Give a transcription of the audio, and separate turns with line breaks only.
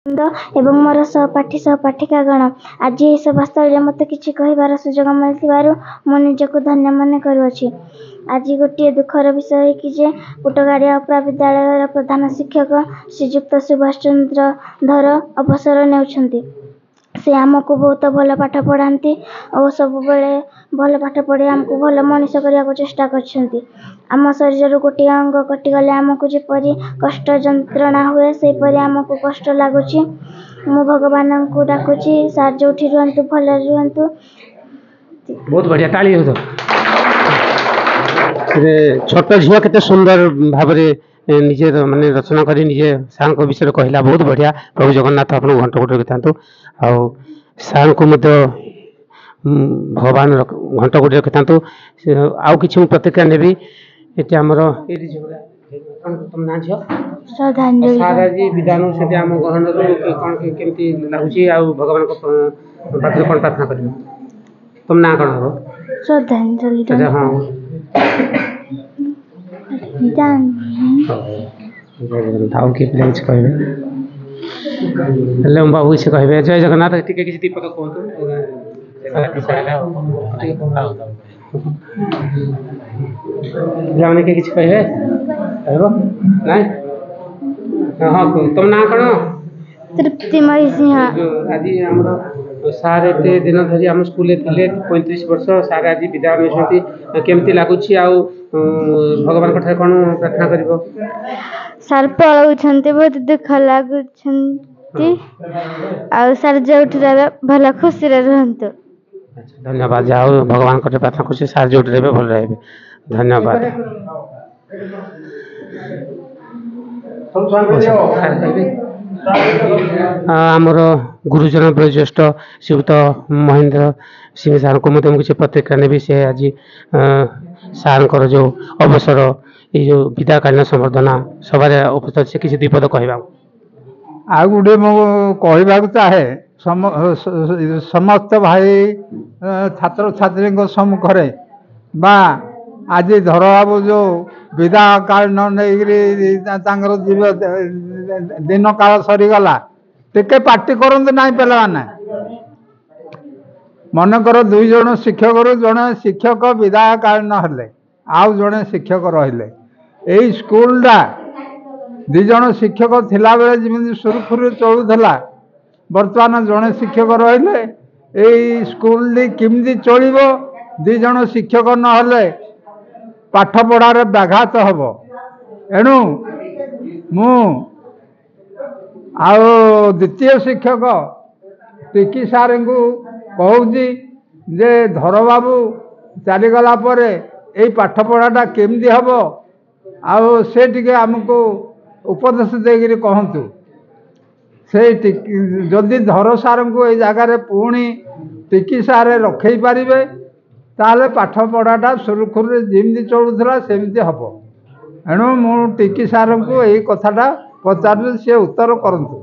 एवं मोर सहपाठी सहपाठिकागण आज यह सभास्थल मत कि कहबार सुजोग मिलू मु निजक धन्य मन करुँची। आज गोटे दुखर विषय कि पुटगाड़िया उपरा विद्यालय प्रधान शिक्षक श्रीजुक्त सुभाष चंद्र धर अवसर ने से आमको बहुत भल पाठ पढ़ाती और सब बेले भल पाठ पढ़े आमको भल मनीष करने को चेष्टा कर आम शरीर गोटे अंग कटिगले आमको जपरी कष्ट जंत्रणा हुए सेपरी आमको कष्ट लगुच। मु भगवान को डाकुची सार जो रुहतु भल रुहतु।
बहुत बढ़िया ताली हो। छोट झील के सुंदर भाव निजे माने रचना कर निजे सार को विषय कहला बहुत बढ़िया। प्रभु जगन्नाथ आप घंट गुट रखिता आउ सार को भगवान घंट गुट रखिता आउ कि प्रतिक्रिया नेबी ये आमर तुम ना झील
श्रद्धांजलि
सार आज विधान से आम ग्रहण कौन केमती लगुच भगवान पाखे कौन प्रार्थना कर तुम ना कौन हम
श्रद्धांजलि
हाँ आउ किए पिला किसी कहे हेलो बाबू किसी कहे जय जगन्नाथ टी किसी दीपक कहतु पिलाने के किसी कहे ना हाँ तुम ना कौन
तृप्तिमयी सिंह
आज आम सार एत दिन धरी आम स्कूल थे 35 वर्ष सार आज विदाय नहीं केमती लगुच भगवान कौन प्रार्थना कर
सार पलाऊँ बहुत दुख लगुच सार जो भल खुशी रुहतु।
धन्यवाद जाओ भगवान को प्रार्थना कर सार जो रहे भल रहे धन्यवाद। आमर गुरुजन वयोज्येष्ठ श्रीयुक्त महेंद्र सिंह सार को किसी प्रतिक्रिया ने से आज सार जो अवसर ये जो विदाकालीन संवर्धना सभा उपस्थित से किसी द्विपद कह
आ गोटे मो कह चाहे समस्त भाई छात्र छात्री सम्मुखें बा आज धर बाबू जो विदाकालीन नहीं जीव दिन काल सरीगला टे पार्टी करते ना पे मनकर 2 जन शिक्षक जड़े शिक्षक विदाकालीन हेले आउ जड़े शिक्षक रहिले यही स्कूलटा 2 जन शिक्षक थिला बेले जमी सुरखुरु चलूला बर्तमान जड़े शिक्षक रहिले यही स्कूल केमती चलो 2 जन शिक्षक नहले पाठ पढ़ार व्याघात हम एणु मु आउ द्वितीय शिक्षक टिकी सार को कहूँ जे धर बाबू चलीगला यही पाठ पढ़ाटा केमती हम आउ से टिके आमको उपदेश देकर कहतु से जदि धर सार को ये जगार पुणी टिकी सार रखई पारे ताले पाठ पढ़ाटा सुरखुरु जमी चलूला सेमती हम एणु मु टिकी सार को यही कथाटा पचार सी उत्तर करतु।